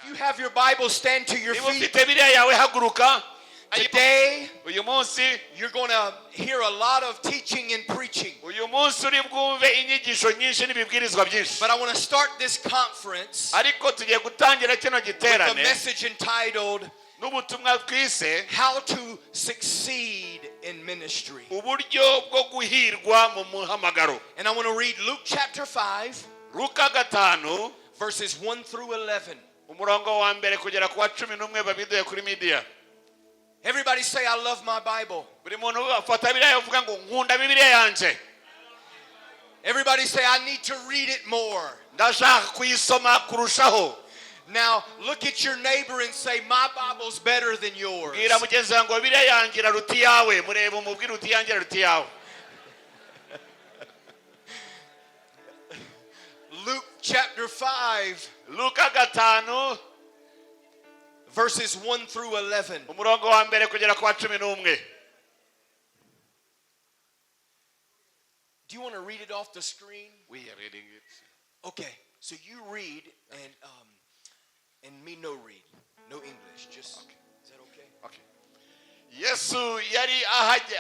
If you have your Bible, stand to your feet. Today, you're going to hear a lot of teaching and preaching. But I want to start this conference with a message entitled, How to Succeed in Ministry. And I want to read Luke chapter 5, verses 1 through 11. Everybody say, I love my Bible. Everybody say, I need to read it more. Now, look at your neighbor and say, my Bible's better than yours. Luke chapter 5, verses 1 through 11. Do you want to read it off the screen? We are reading it. Okay, so you read and me no read. No English, just okay. Is that okay? Okay. Yesu yari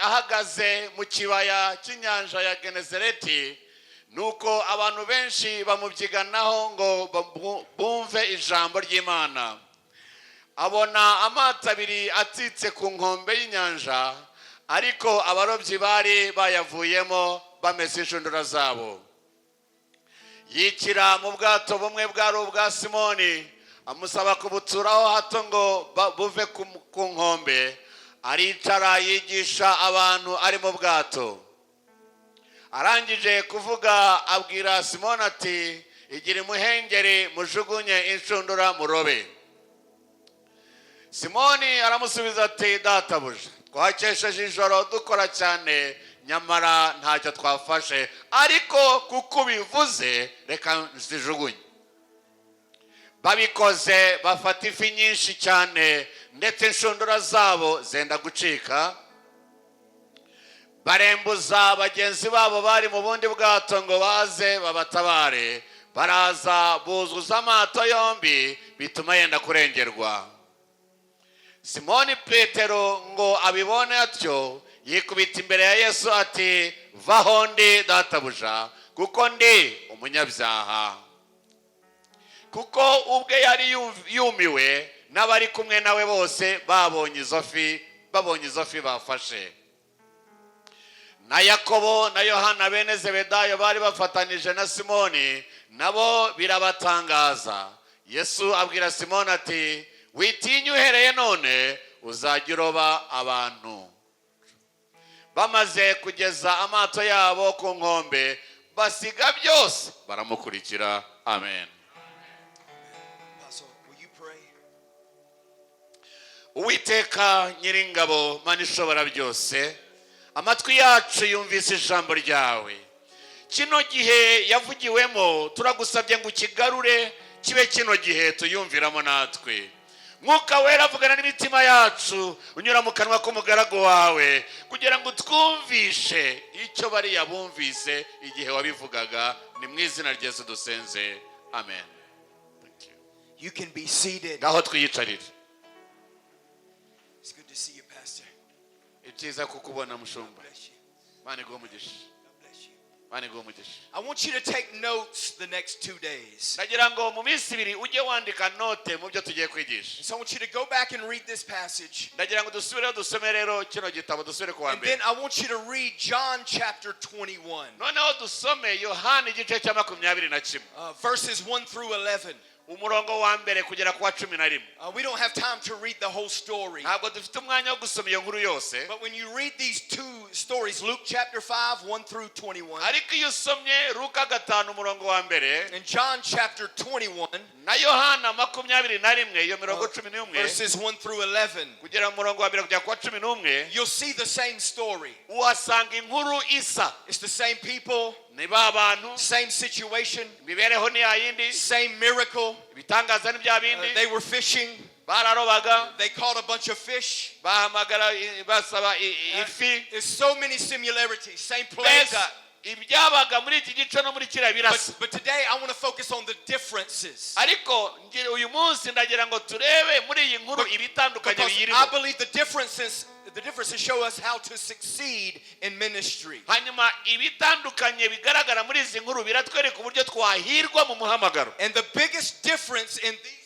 ahagaze mu kibaya cy'inyanja ya Genezareti, nuko abantu benshi bamubyiganaho ngo bumve ijambo ry'Imana. Abona amato abiri atitse ku nkombe y'inyanja, ariko abarobyi bari bayavuyemo bameze inshundura zabo. Yikira mu bwato bumwe bwari ubwa Simoni, amusaba kubuturaho hato ngo buve ku nkombe. Aricara yigisha abantu ari mu bwato. Arangije kuvuga abwira Simoni ati, igira imuhengeri mujugunye inshundura murobe. Simoni aramusubiza ati, databuja, twakesheje ijoro dukora cyane, nyamara ntacyo twafashe, ariko kuko bivuze reka nzijugunye. Babikoze bafata ifi nyinshi cyane, ndetse inshundura zabo zenda gucika. Barembuza bagenzi babo bari mu bundi bwato ngo baze babatabare. Baraza buzuza amato yombi, bituma yenda kurengerwa. Simoni Petero ngo abibone atyo, yikubita imbere ya Yesu ati, vaho ndi databuja, kuko ndi umunyabyaha. Kuko ubwe yari yumiwe, n'abari kumwe nawe bose babonye izo fi bafashe. Na Yakobo na Yohana bene Zebedayo bari bafatanije na Simoni, nabo birabatangaza. Yesu abwira Simoni ati, witinya uhereye none uzajya uroba abantu. Bamaze kugeza amato yabo ku nkombe, basiga byose baramukurikira. Amen. Pastor, will you pray? Uwiteka Nyiringabo, Mana ishobora byose, amatwi yacu yumvise ijambo ryawe. Kino gihe yavugiwemo turagusabye ngo ukigarure kibe kino gihe tuyumviramo natwe. Mwuka wera avugana n'imitima yacu, unyura mu kanwa k'umugaragu wawe, kugira ngo twumvishe icyo bari yabumvise igihe wabivugaga. Ni mu izina rya Yesu dusenze. Amen. Thank you. You can be seated. Ngaho twiyicarire. It's good to see you, Pastor. Icyiza kukubona mushumba. Bless you. Mani go mugisha. God bless you. Mani go mugisha. I want you to take notes the next 2 days. Nagira ngo mu minsi ibiri ujye wandika note mu byo tugiye kwigisha. So I want you to go back and read this passage. Nagira ngo dusubire dusome rero kino gitabo dusubire ku wa And mbere. then I want you to read John chapter 21. Noneho dusome Yohana igice cya 21. Verses 1 through 11. Umurongo wa mbere kugera ku wa 11. We don't have time to read the whole story. Ntabwo dufite umwanya wo gusoma iyo nkuru yose. But when you read these two stories, Luke chapter 5, 1 through 21, Ariko iyo usomye Luka 5 umurongo wa mbere, and John chapter 21, na Yohana 21 iyo mirongo 11, verses 1 through 11, kugera mu murongo wa mbere kugera ku wa 11, you'll see the same story. uhasanga inkuru isa. It's the same people, Ni ba bantu, same situation, imibereho ni yayindi, same miracle. ibitangaza ni bya bindi. They were fishing. Bararobaga, They caught a bunch of fish. bahamagara basaba ifi. There's so many similarities. Same place, Mbega ibyabaga muri iki gice no muri kiriya birasa. But today I want to focus on the differences. Ariko uyu munsi ndagira ngo turebe muri iyi nkuru ibitandukanye Because biyirimo. I believe the differences show us how to succeed in ministry. Hanyuma ibitandukanye bigaragara muri izi nkuru biratwereka uburyo twahirwa mu muhamagaro. And the biggest difference in these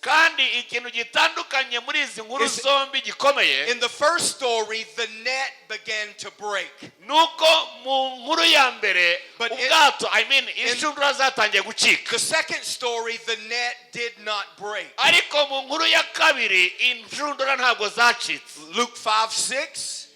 kandi ikintu gitandukanye muri izi nkuru zombi gikomeye, in the first story the net began to break. Nuko mu nkuru ya mbere ubwato inshundura zatangiye gucika. The second story the net did not break. Ariko mu nkuru ya kabiri inshundura ntabwo zacitse. Luke 5:6,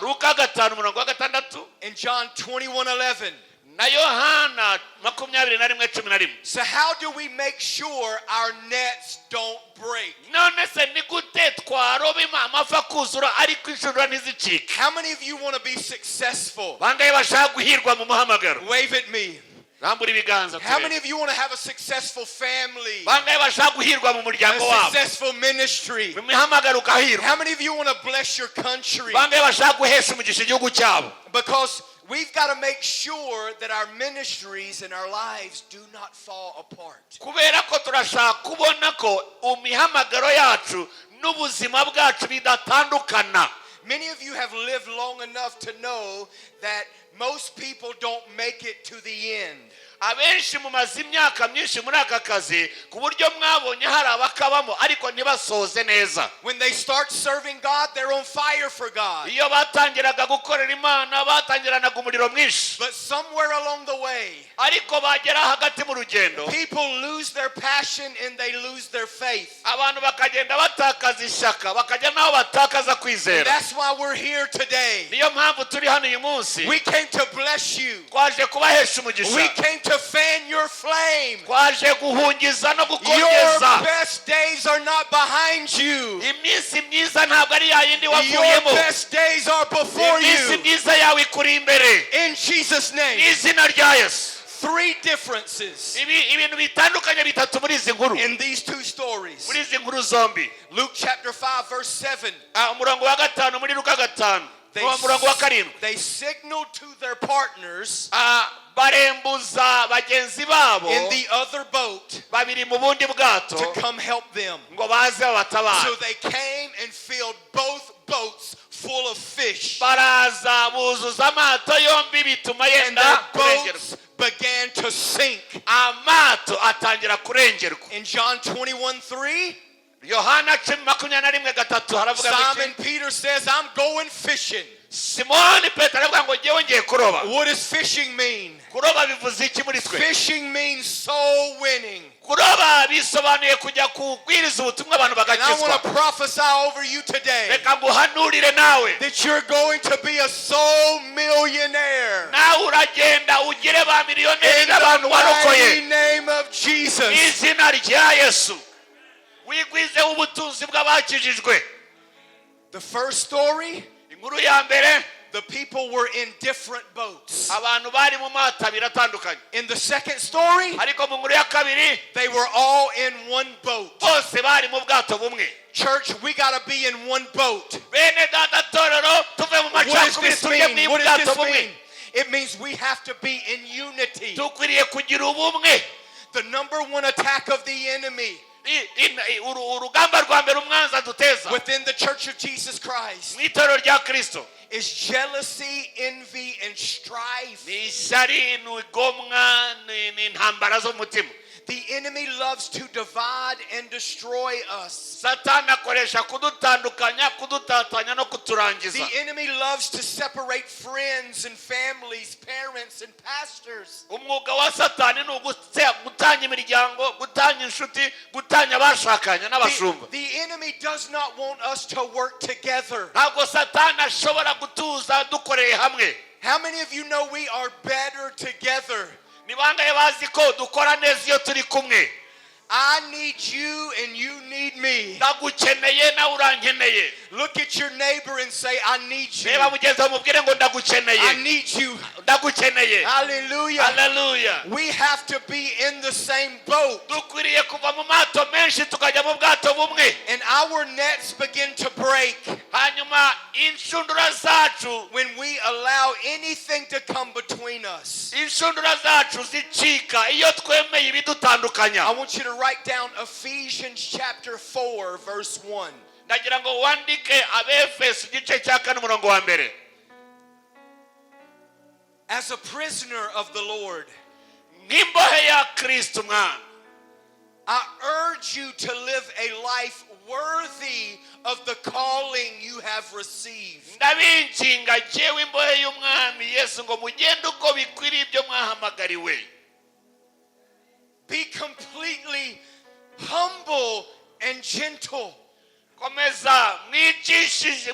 Luka 5:6, and John 21:11. na Yohana 21:11. So how do we make sure our nets don't break? None se ni gute twaroba amafa kuzura ariko inshundura ntizicike? How many of you want to be successful? Bangaye bashaka guhirwa mu muhamagaro? Wave at me. Rambura ibiganza. How many of you want to have a successful family? Bangaye bashaka guhirwa mu muryango A wabo? successful ministry? Mu muhamagaro ukahirwa. How many of you want to bless your country? Bangaye bashaka guhesha umugisha igihugu cyabo? Because we've got to make sure that our ministries and our lives do not fall apart. Kubera ko turashaka kubona ko imihamagaro yacu n'ubuzima bwacu bidatandukana. Many of you have lived long enough to know that most people don't make it to the end. Abenshi mumaze imyaka myinshi muri aka kazi ku buryo mwabonye hari abakabamo ariko ntibasoze neza. When they start serving God, they're on fire for God. Iyo batangiraga gukorera Imana batangiranaga umuriro mwinshi. But somewhere along the way, ariko bagera hagati mu rugendo, people lose their passion and they lose their faith. abantu bakagenda batakaza ishaka bakajya naho batakaza kwizera. That's why we're here today. Niyo mpamvu turi hano uyu munsi. We came to bless you. Twaje kubahesha umugisha. We came to fan your flame. Twaje guhungiza no Your gukongeza. best days are not behind you. Iminsi myiza ntabwo ari yayindi Your wavuyemo. best days are before Iminsi you. myiza yawe ikuri imbere. In Jesus' name. Izina rya Yesu. Three differences Ibintu bitandukanye bitatu muri izi nkuru. in these two stories. Muri izi nkuru zombi. Luke chapter 5 verse 7. Umurongo wa 5 muri Luka 5. Umurongo wa 7. They signaled to their partners barembuza bagenzi babo in the other boat babiri mu bundi bwato to come help them. ngo baze batabara. So they came and filled both boats full of fish. Baraza buzuza amato yombi bituma And yenda their kurengerwa. boats began to sink. Amato atangira kurengerwa. In John 21:3, Yohana 21:3 haravuga Simon Peter says, I'm going fishing. Simoni Petero aravuga ngo ngewe ngiye kuroba. What does fishing mean? Kuroba bivuze iki muri twe? Fishing means soul winning. Kuroba bisobanuye kujya kubwiriza ubutumwa abantu And I bagakizwa. want to prophesy over you today Reka nguhanurire nawe. that you're going to be a soul millionaire. Nawe uragenda ugire ba miliyoneri In the n'abantu mighty warokoye. name of Jesus. Izina rya Yesu. Wigwize ubutunzi bw'abakijijwe. The first story, Inkuru ya mbere, the people were in different boats. abantu bari mu mato abiri atandukanye. In the second story, Ariko mu nkuru ya kabiri, they were all in one boat. bose bari mu bwato bumwe. Church, we got to be in one boat. Bene data torero tuve mu What does macakubiri this tujye mean? mu What does bwato this bumwe. mean? It means we have to be in unity. Dukwiriye kugira ubumwe. The number one attack of the enemy Urugamba rwa mbere umwanzi aduteza within the Church of Jesus Christ mu itorero rya Kristo is jealousy, envy, and strife. ni ishyari, ni igomwa, ni intambara zo mu mutima. The enemy loves to divide and destroy us. Satani akoresha kudutandukanya, kudutatanya no kuturangiza. The enemy loves to separate friends and families, parents and pastors. Umwuga wa Satani ni gutanya imiryango, gutanya inshuti, gutanya abashakanye n'abashumba. The enemy does not want us to work together. Ntabwo Satani ashobora gutuza dukoreye hamwe. How many of you know we are better together? Ni bangahe bazi ko dukora neza iyo turi kumwe? I need you and you need me. Ndagukeneye nawe urankeneye. Look at your neighbor and say, I need you. Reba mugenzi wawe mubwire ngo ndagukeneye. I need you. Ndagukeneye. Hallelujah. Hallelujah. We have to be in the same boat. Dukwiriye kuva mu mato menshi tukajya mu bwato bumwe. And our nets begin to break, hanyuma inshundura zacu when we allow anything to come between us. inshundura zacu zicika iyo twemeye ibidutandukanya. I want you to write down Ephesians chapter 4 verse 1. ndagira ngo wandike Abefeso igice cya 4 umurongo wa mbere. As a prisoner of the Lord, nk'imbohe ya Kristo mwana, I urge you to live a life worthy of the calling you have received. ndabinginga jewe imbohe y'umwami Yesu ngo mugende uko bikwiriye ibyo mwahamagariwe. Be completely humble and gentle. komeza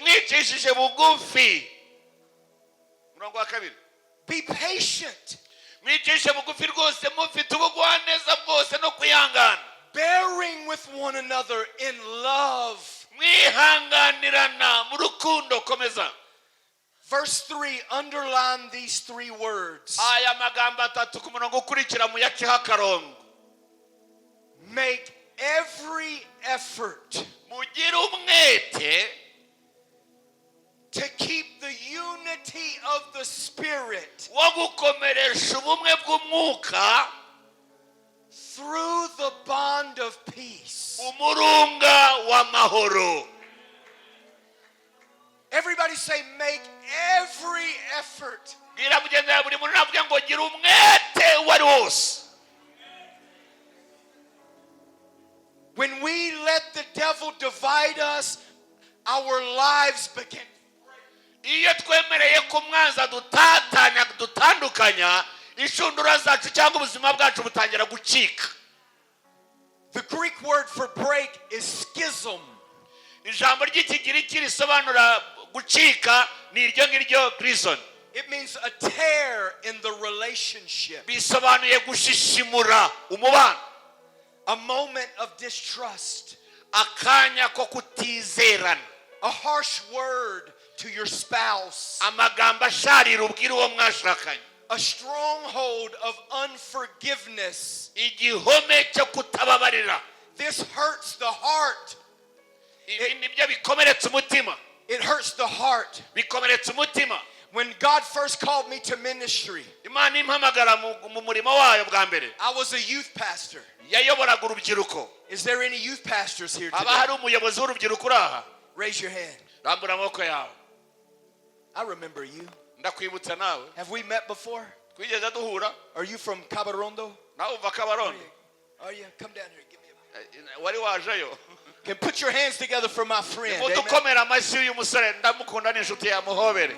mwicishije bugufi. umurongo wa kabiri. Be patient. mwicishe bugufi rwose mufite ubugwaneza bwose no kwihangana. Bearing with one another in love. mwihanganirana mu rukundo. komeza. Verse 3, underline these 3 words. aya magambo atatu ku murongo ukurikira mu yaciho akarongo. Make every effort mugire umwete to keep the unity of the Spirit wo gukomeresha ubumwe bw'umwuka through the bond of peace. umurunga w'amahoro. Everybody say, make every effort. bwira mugenzi wawe buri muntu navuga ngo gira umwete wari wose. When we let the devil divide us, our lives begin. iyo twemereye ko umwanzi dutandukanya inshundura zacu cyangwa ubuzima bwacu butangira gucika. The Greek word for break is schism. ijambo ry'ikigiriki risobanura gucika ni iryo ngiryo prison. It means a tear in the relationship. bisobanuye gushishimura umubano. A moment of distrust. akanya ko kutizerana. A harsh word to your spouse. amagambo asharira ubwira uwo mwashakanye. A stronghold of unforgiveness. igihome cyo kutababarira. This hurts the heart. ibi nibyo bikomeretsa umutima. It hurts the heart. bikomeretsa umutima. When God first called me to ministry, imana impamagara mu murimo wayo bwa mbere, I was a youth pastor. yayoboraga urubyiruko. Is there any youth pastors here haba today? hari umuyobozi w'urubyiruko uri aha? Raise your hand. rambura amaboko yawe. I remember you. ndakwibutsa nawe. Have we met before? twigeze duhura. Are you from Cabarondo? nawe uva Kabarondo. Are you? Come down here. Give me a wari wajeyo. Can put your hands together for my friend. Amen. mudukomera amashyi uyu musore ndamukunda n'inshuti ya muhobere.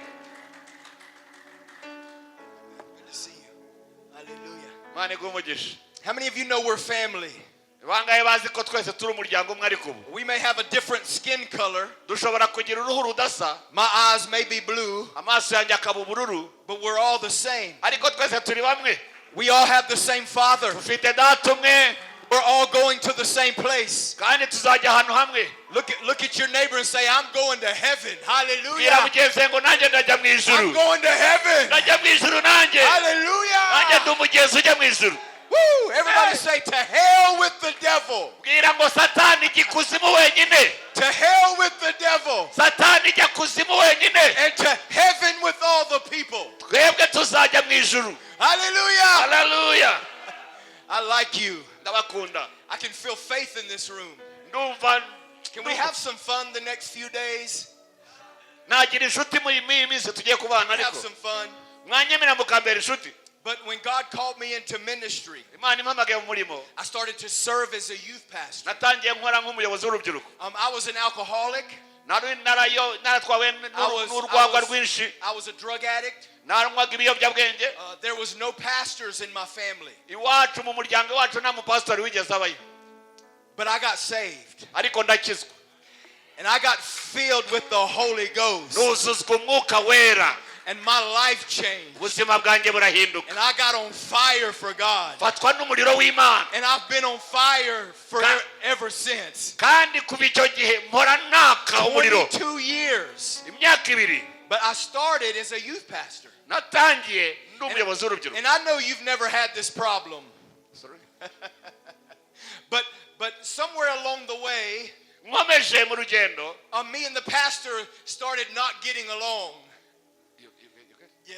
Good to see you. Hallelujah. imana iguhe umugisha. How many of you know we're family? bangahe bazi ko twese turi umuryango umwe ariko ubu We may have a different skin color. dushobora kugira uruhu rudasa. My eyes may be blue, amaso yanjye akaba ubururu, but we're all the same. ariko twese turi bamwe. We all have the same Father. dufite data umwe We're all going to the same place. kandi tuzajya ahantu hamwe. Look at your neighbor and say, I'm going to heaven. bwira Hallelujah. mugenzi ngo nanjye ndajya mu I'm ijuru. going to heaven. ndajya mu ijuru nanjye. nanjye Hallelujah. ndi umugenzi ujya mu ijuru. Woo! Everybody say, to hell with the devil. bwira ngo satani ijya ikuzimu wenyine. To hell with the devil. satani ijya kuzimu wenyine. And to heaven with all the people. twebwe tuzajya mu ijuru. Hallelujah. haleluya. I like you. ndabakunda. I can feel faith in this room. ndumva Can we have some fun the next few days? nagira inshuti muri iyi minsi tugiye kubana Have ariko some fun. mwanyemera mukambera inshuti. But when God called me into ministry, imana impamagaye mu murimo, I started to serve as a youth pastor. natangiye nkora nk'umuyobozi w'urubyiruko. I was an alcoholic. naratwawe n'urwagwa rwinshi. I was a drug addict. naranywaga ibiyobyabwenge. There was no pastors in my family. iwacu mu muryango wacu nta mupasitori wigeze abayo. But I got saved. ariko ndakizwa. And I got filled with the Holy Ghost. nuzuzwa umwuka wera. And my life changed. ubuzima bwanjye burahinduka. And I got on fire for God. fatwa n'umuriro w'imana. And I've been on fire ever since. kandi kuva icyo gihe mpora naka umuriro. 22 years. imyaka 2. But I started as a youth pastor. natangiye ndi umuyobozi w'urubyiruko. And I know you've never had this problem. But somewhere along the way, nkomeje mu rugendo me and the pastor started not getting along. Yeah.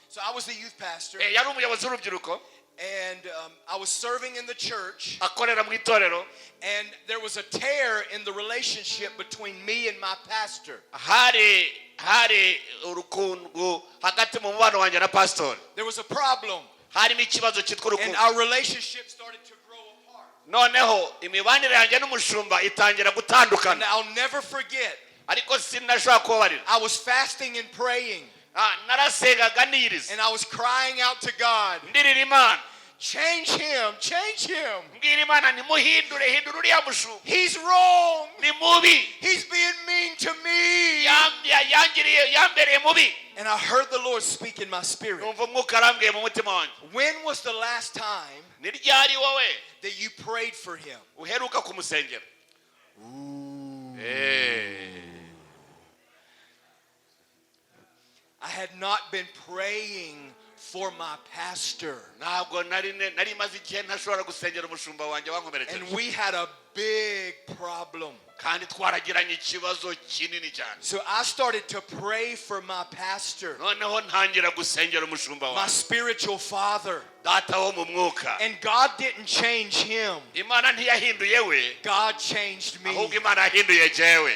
So I was the youth pastor. yari umuyobozi w'urubyiruko And I was serving in the church. akorera mu itorero And there was a tear in the relationship between me and my pastor. hari urukungu hagati mu mubano wanjye na pastor. There was a problem. harimo ikibazo cyitwa And urukundo. our relationship started to grow apart. noneho imibanire yanjye n'umushumba itangira And gutandukana. I'll never forget, ariko sinashobora kubabarira. I was fasting and praying. narasengaga niyiriza And I was crying out to God, ndirira Imana change him, change him. mbwira Imana nimuhindure hindura uriya mushumba He's wrong. ni mubi He's being mean to me. yambereye mubi. And I heard the Lord speak in my spirit. numva umwuka arambwiye mu mutima wanjye When was the last time ni ryari wowe that you prayed for him? uheruka kumusengera? I had not been praying for my pastor. ntabwo nari maze igihe ntashobora gusengera umushumba wanjye And wankomerekeje we had a big problem. kandi twaragiranye ikibazo kinini cyane. So I started to pray for my pastor, noneho ntangira gusengera umushumba my wanjye spiritual father. data wo mu mwuka. And God didn't change him. Imana ntiyahinduye we God changed me. ahubwo Imana yahinduye jewe.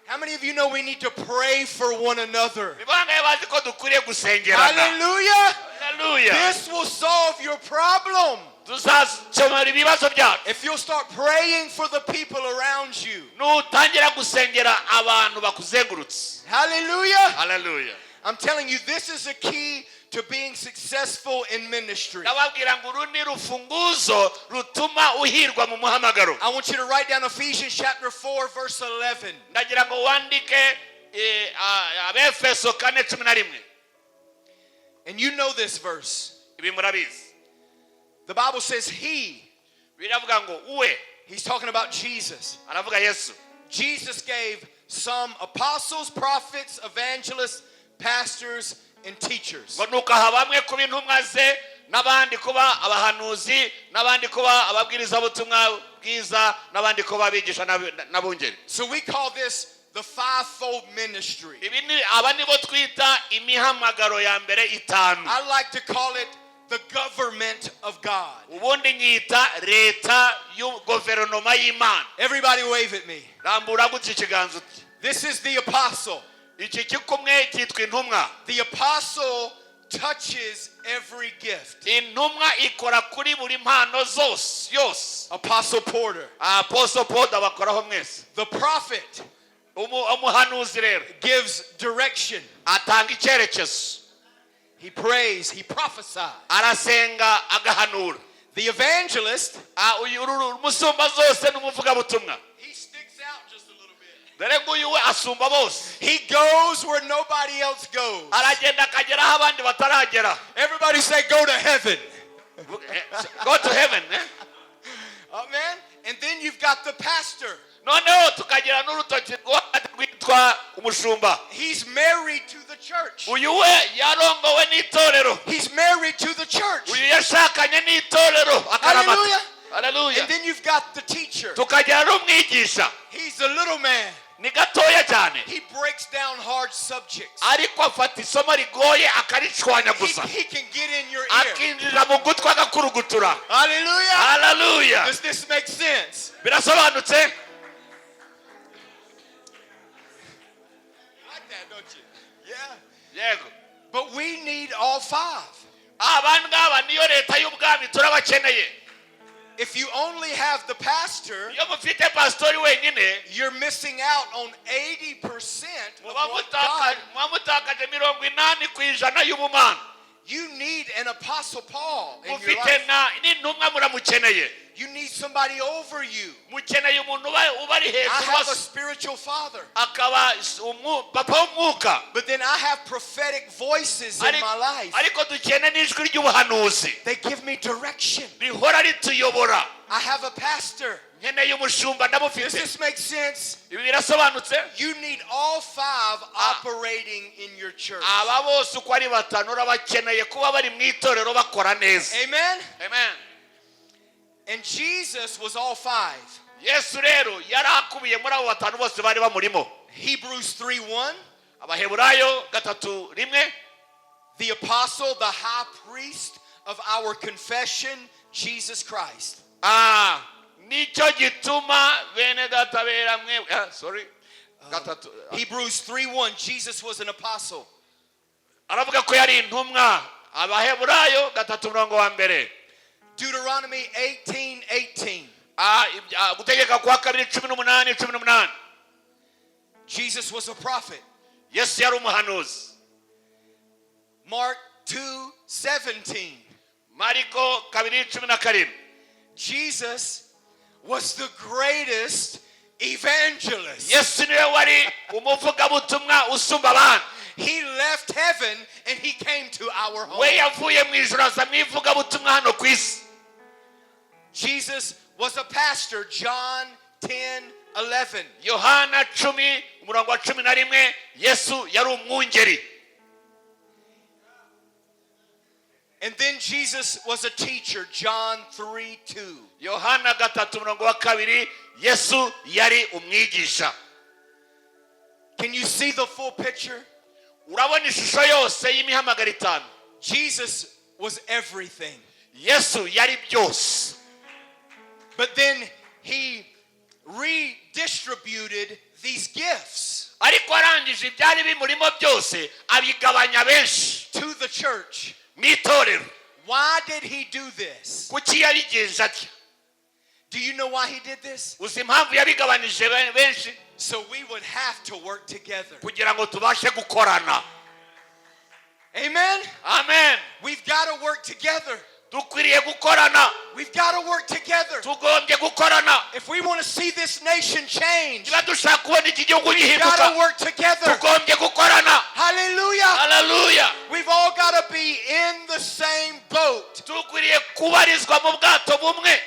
How many of you know we need to pray for one another? Nibangaye bazi ko dukwiriye gusengerana. Hallelujah. Hallelujah. This will solve your problem. tuzakemura ibibazo byacu If you'll start praying for the people around you. nutangira gusengera abantu bakuzengurutse. Hallelujah. Hallelujah. I'm telling you, this is a key to being successful in ministry. ndababwira ngo uru ni rufunguzo rutuma uhirwa mu muhamagaro. I want you to write down Ephesians chapter 4 verse 11. ndagira ngo wandike Abefeso 4:11. And you know this verse. ibi murabizi. The Bible says he. biravuga ngo uwe. He's talking about Jesus. aravuga Yesu. Jesus gave some apostles, prophets, evangelists, pastors, and teachers. ngo nukaha bamwe kuba intumwa ze n'abandi kuba abahanuzi n'abandi kuba ababwirizabutumwa bwiza n'abandi kuba abigisha n'abungeri. So we call this the fivefold ministry. aba nibo twita imihamagaro ya mbere itanu. I like to call it the government of God. ubundi nyita leta y'guverinoma y'Imana. Everybody wave at me. rambura gutya ikiganza uti. This is the apostle. iki gikumwe cyitwa intumwa. The apostle touches every gift. intumwa ikora kuri buri mpano zose yose. Apostle Porter. Apostle Paul abakoraho mwese. The prophet umuhanuzi rero gives direction. atanga icyerekezo. He prays, he prophesies. arasenga agahanura. The evangelist, umusumba zose n'umuvugabutumwa. he sticks out just a little bit. dore nguyu we asumba bose. He goes where nobody else goes. aragenda akagera aho abandi bataragera. Everybody say, go to heaven. go to heaven. Amen. And then you've got the pastor. noneho tukagira n'urutoki rwitwa umushumba. He's married to the church. uyu we yarongowe n'itorero. He's married to the church. uyu yashakanye n'itorero. Hallelujah. Hallelujah. And then you've got the teacher. tukagira n'umwigisha. He's a little man. ni gatoya cyane. He breaks down hard subjects. ariko afata isomo rigoye akaricwanyaguza. He can get in your ear. akinjira mu gutwi agakurugutura. Hallelujah. Hallelujah. Does this make sense? birasobanutse. Like that, don't you? Yeah. yego. But we need all five. abantu ngaba niyo leta y'ubwami turabakeneye. If you only have the pastor, iyo mufite pastori wenyine you're missing out on 80% of what God. muba mutakaje 80% y'ubumana. You need an apostle Paul in your mufite life. n'intumwa muramukeneye. You need somebody over you. mukeneye umuntu uba ari I hejuru have a wose. spiritual father. akaba papa w'umwuka. But then I have prophetic voices in my life. ariko dukeneye n'ijwi ry'ubuhanuzi They give me direction. rihora rituyobora. I have a pastor. nkeneye umushumba Does ndamufite. this make sense? ibi birasobanutse. You need all five operating in your church. aba bose uko ari batanu urabakeneye kuba bari mu itorero bakora neza. Amen? Amen. And Jesus was all five. Yesu rero yarakubiye muri abo batanu bose bari bamurimo. Hebrews 3:1. Abaheburayo 3:1. The apostle, the high priest of our confession, Jesus Christ. Nicho gituma bene databera mwe. Sorry. Hebrews 3:1. Jesus was an apostle. Aravuga ko yari intumwa. Abaheburayo 3:1. Deuteronomy 18:18. Gutegeka kwa 2:18. Jesus was a prophet. Yesu yari umuhanuzi. Mark 2:17. Mariko 2:17. Jesus was the greatest evangelist. Yesu niwe wari umuvugabutumwa usumba abantu. He left heaven and he came to our home. We yavuye mu ijuru aza mu ivugabutumwa hano ku isi. Jesus was a pastor. John 10:11. Yohana 10:11. Yesu yari umwungeri. And then Jesus was a teacher. John 3:2. Yohana 3:2. Yesu yari umwigisha. Can you see the full picture? Urabona ishusho yose y'imihamagaro itanu. Jesus was everything. Yesu yari byose. But then he redistributed these gifts Ariko arangije ibyari bimurimo byose abigabanya benshi to the church. Mwitorero. Why did he do this? Kuki yabigenje atya? Do you know why he did this? Uzi impamvu yabigabanije benshi? So we would have to work together. Kugira ngo tubashe gukorana. Amen? Amen. We've got to work together. Dukwiriye gukorana. We've got to work together. Tugombye gukorana. If we want to see this nation change, Niba dushaka kubona iki gihugu we've got gihinduka. to work together. Tugombye gukorana. Hallelujah. Hallelujah. We've all got to be in the same boat. Tukwiriye kubarizwa mu bwato bumwe.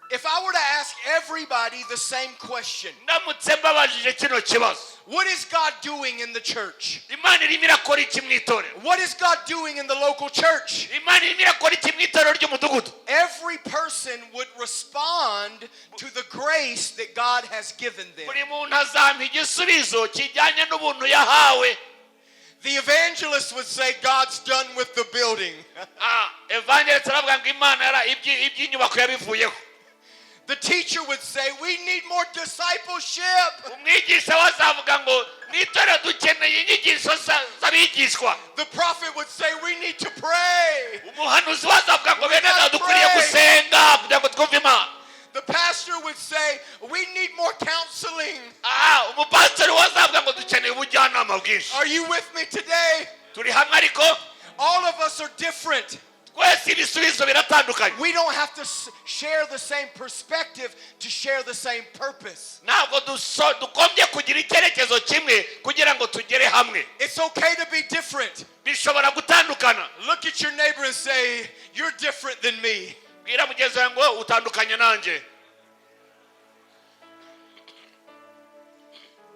If I were to ask everybody the same question, Ndamutse mbabajije kino kibazo. what is God doing in the church? Imana irimo irakora iki mu itorero? What is God doing in the local church? Imana irimo irakora iki mu itorero ry'umudugudu? Every person would respond to the grace that God has given them. Buri muntu azampa igisubizo kijyanye n'ubuntu yahawe. The evangelist would say, God's done with the building. Evangelist aravuga ngo Imana iby'inyubako yabivuyeho. The teacher would say, we need more discipleship. Umwigisha wazavuga ngo n'itorero dukeneye inyigisho z'abigishwa. The prophet would say, we need to pray. Umuhanuzi wazavuga ngo bene dukwiriye gusenga kugira ngo twumve Imana. The pastor would say, we need more counseling. Umupastori wazavuga ngo dukeneye ubujyanama bwinshi. Are you with me today? Turi hamwe ariko All of us are different. twese ibisubizo biratandukanye. We don't have to share the same perspective to share the same purpose. Ntabwo dukombye kugira icyerekezo kimwe kugira ngo tugere hamwe. It's okay to be different. Bishobora gutandukana. Look at your neighbor and say, you're different than me. Bwira mugenzi wawe ngo utandukanye nanjye.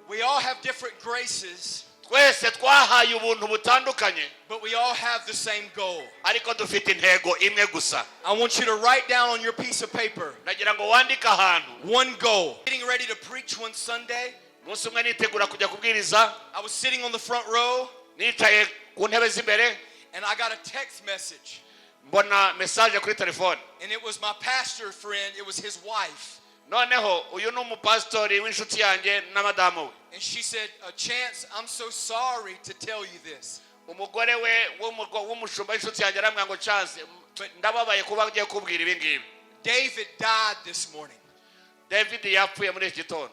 We all have different graces, Twese twahaye ubuntu butandukanye but we all have the same goal. ariko dufite intego imwe gusa. I want you to write down on your piece of paper Nagira ngo wandike ahantu. one goal. Getting ready to preach one Sunday, Umunsi umwe nitegura kujya kubwiriza, I was sitting on the front row nicaye ku ntebe z'imbere, and I got a text message. mbona message kuri telefone. And it was my pastor friend, it was his wife. Noneho uyu ni umupastori w'inshuti yanjye na madamu we. And she said, Chance, I'm so sorry to tell you this. Umugore we w'umushumba w'inshuti yanjye aramubwira ngo Chance, ndababaye kuba ngiye kubwira ibi ngibi. David died this morning. David yapfuye muri iki gitondo.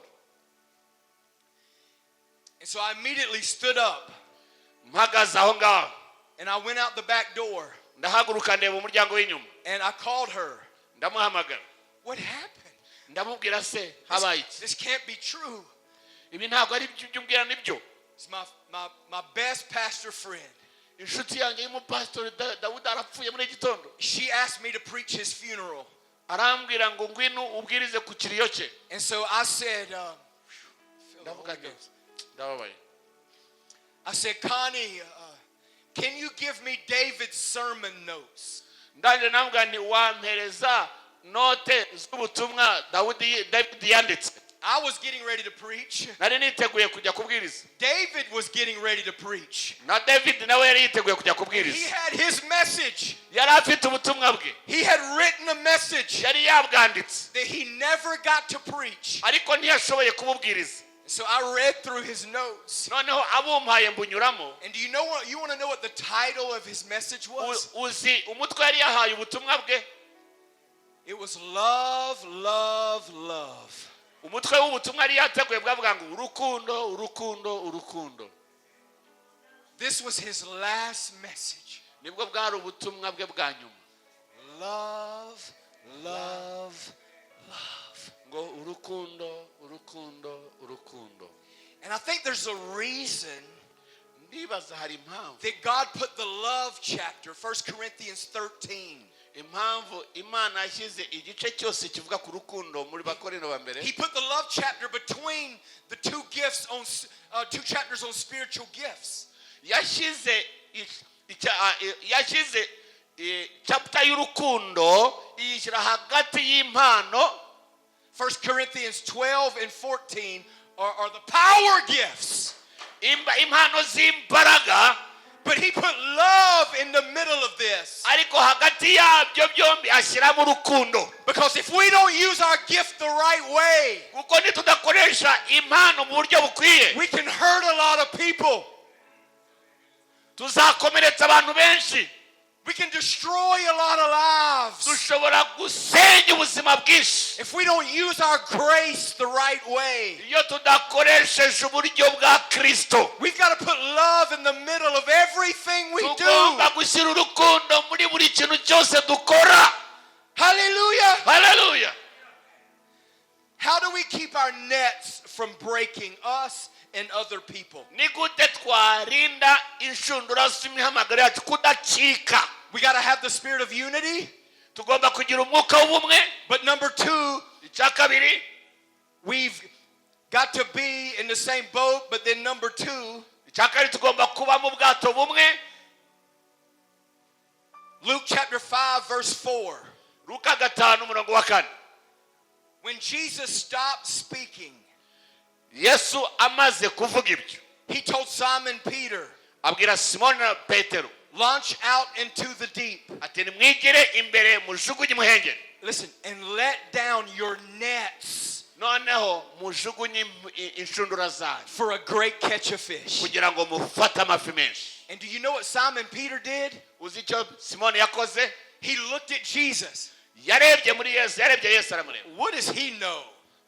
And so I immediately stood up Mpagaze aho ngaho. and I went out the back door Ndahaguruka ndeba umuryango w'inyuma. and I called her. Ndamuhamagara. What happened? Ndamubwira se habaye iki? This can't be true. Ibi ntabwo ari ibyo umbwira nibyo. It's my best pastor friend. Inshuti yanjye y'umupastori Dawudi arapfuye muri iki gitondo. She asked me to preach his funeral. Arambwira ngo ngwino ubwirize ku kiriyo cye. And so I said, I said, Connie, can you give me David's sermon notes? Ndaje namubwira nti wampereza note z'ubutumwa David yanditse. I was getting ready to preach. Nari niteguye kujya kubwiriza. David was getting ready to preach. Na David nawe yari yiteguye kujya kubwiriza. He had his message. Yari afite ubutumwa bwe. He had written a message Yari yabwanditse. that he never got to preach. Ariko ntiyashoboye kububwiriza. So I read through his notes. Noneho abumpaye mbunyuramo. And do you know what? You want to know what the title of his message was? Uzi umutwe yari yahaye ubutumwa bwe. It was love, love, love. Umutwe w'ubutumwa yari yateguye bwavuga ngo urukundo, urukundo, urukundo. This was his last message. Nibwo bwari ubutumwa bwe bwa nyuma. Love, love, love. Ngo urukundo, urukundo, urukundo. And I think there's a reason Ndibaza hari impamvu. that God put the love chapter, 1 Corinthians 13. Impamvu Imana yashyize igice cyose kivuga ku rukundo muri Bakorinto ba mbere. He put the love chapter between the two gifts on two chapters on spiritual gifts. Yashyize chapter y'urukundo yishyira hagati y'impano. 1 Corinthians 12 and 14 are the power gifts. Impano z'imbaraga. But he put love in the middle of this. Ariko hagati yabyo byombi ashyiramo urukundo. Because if we don't use our gift the right way, kuko nitudakoresha impano mu buryo bukwiye, we can hurt a lot of people. Tuzakomeretsa abantu benshi. We can destroy a lot of lives. Dushobora gusenya ubuzima bwinshi. If we don't use our grace the right way. Iyo tudakoresheje uburyo bwa Kristo. We've got to put love in the middle of everything we do. Tugomba gushyira urukundo muri buri kintu cyose dukora. Hallelujah. Hallelujah. How do we keep our nets from breaking us and other people? Ni gute twarinda inshundura z'imihamagaro yacu kudacika? We got to have the spirit of unity. Tugomba kugira umwuka w'ubumwe. But number two, icya kabiri, we've got to be in the same boat. But then number two, icya kabiri tugomba kuba mu bwato bumwe. Luke chapter 5 verse 4. Luka 5:4. When Jesus stopped speaking, Yesu amaze kuvuga ibyo, he told Simon Peter, abwira Simoni na Petero, launch out into the deep. ati nimwigire imbere mujugunye muhengeri. Listen, and let down your nets Noneho mujugunye inshundura zanyu for a great catch of fish. kugira ngo mufate amafi menshi. And do you know what Simon Peter did? Uzi icyo Simoni yakoze? He looked at Jesus. Yarebye muri Yesu, yarebye Yesu aramureba. What does he know?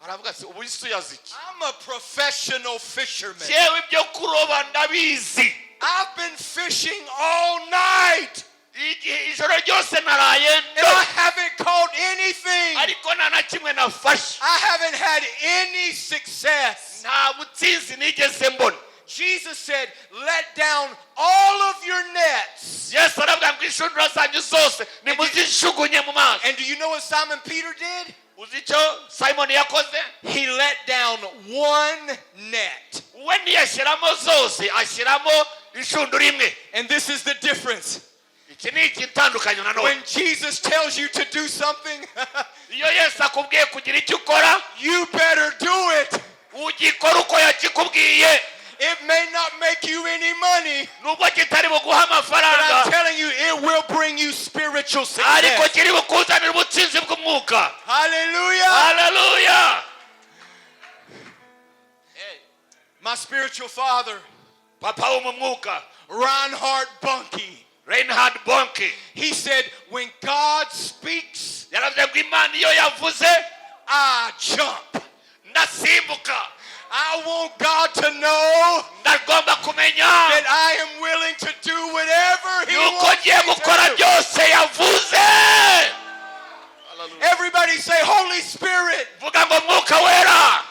Aravuga ati ubu Yesu yazi iki? I'm a professional fisherman. Jewe ibyo kuroba ndabizi. I've been fishing all night. Ijoro ryose naraye And I haven't caught anything. ariko nta na kimwe nafashe. I haven't had any success. Nta butsinzi nigeze mbona. Jesus said, let down all of your nets. Yesu aravuga ngo inshundura zanyu zose nimuzishugunye mu mazi. And do you know what Simon Peter did? Uzi icyo Simoni yakoze? He let down one net. We ntiyashyiramo zose, ashyiramo inshundura imwe. And this is the difference. Iki ni igitandukanye na none. When Jesus tells you to do something, Iyo Yesu akubwiye kugira icyo ukora, you better do it. ugikora uko yakikubwiye. It may not make you any money, Nubwo kitari buguha but I'm amafaranga, telling you, it will bring you spiritual ariko success. kiri bukuzanira ubutsinzi bw'umwuka. Hallelujah. Hallelujah. My spiritual father, Papa wo mu mwuka, Reinhard Bonnke, Reinhard Bonnke, he said, when God speaks, yaravuze ngo Imana iyo yavuze I jump. ndasimbuka. I want God to know Ndagomba kumenya that I am willing to do whatever He yuko wants me ngiye gukora to do. byose yavuze. Everybody say, Holy Spirit, Vuga ngo mwuka wera,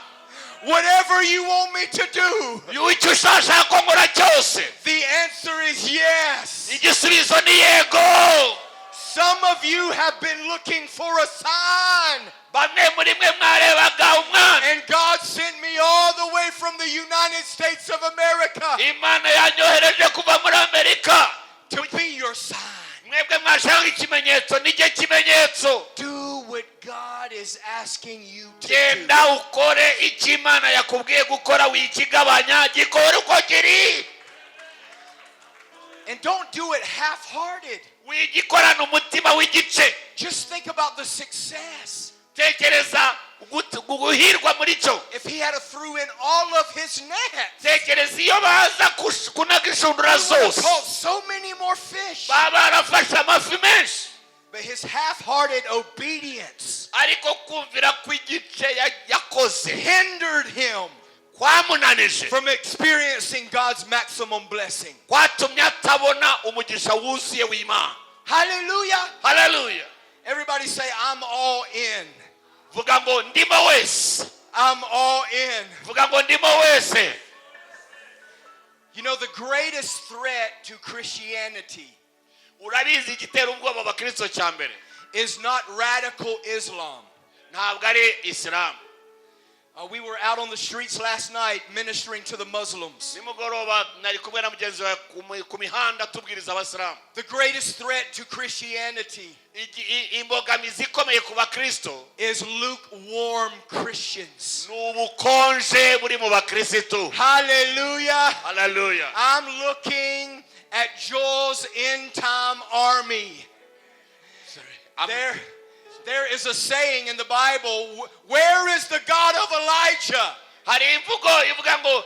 whatever you want me to do. icyo ushaka ko nkora cyose. The answer is yes. Igisubizo ni yego. Some of you have been looking for a sign. Bamwe muri mwe mwarebaga umwana. And God sent me all the way from the United States of America Imana yanyohereje kuva muri Amerika to be your sign. mwebwe mwashaka ikimenyetso, nijye kimenyetso. Do what God is asking you to do. genda ukore icyo Imana yakubwiye gukora wikigabanya gikore uko kiri. And don't do it half-hearted. Wigikorana umutima w'igice. Just think about the success. Tekereza guhirwa muri cyo. If he had threw in all of his nets, tekereza iyo baza kunaga inshundura he would have zose. caught so many more fish. baba barafashe amafi menshi. But his half-hearted obedience ariko kumvira kw'igice yakoze hindered him kwamunanije from experiencing God's maximum blessing. kwatumye atabona umugisha wuzuye w'Imana. Hallelujah. Hallelujah. Everybody say, I'm all in. vuga ngo ndimo wese. I'm all in. vuga ngo ndimo wese. You know, the greatest threat to Christianity urabizi igitera ubwoba abakristo cya mbere is not radical Islam. ntabwo ari Islam. We were out on the streets last night ministering to the Muslims. nimugoroba nari kumwe na mugenzi wawe ku mihanda tubwiriza abasilamu. The greatest threat to Christianity imbogamizi ikomeye ku bakristo is lukewarm Christians. ni ubukonje buri mu bakristo. Hallelujah. Hallelujah. I'm looking at Joel's end time army. There is a saying in the Bible, where is the God of Elijah? hari imvugo ivuga ngo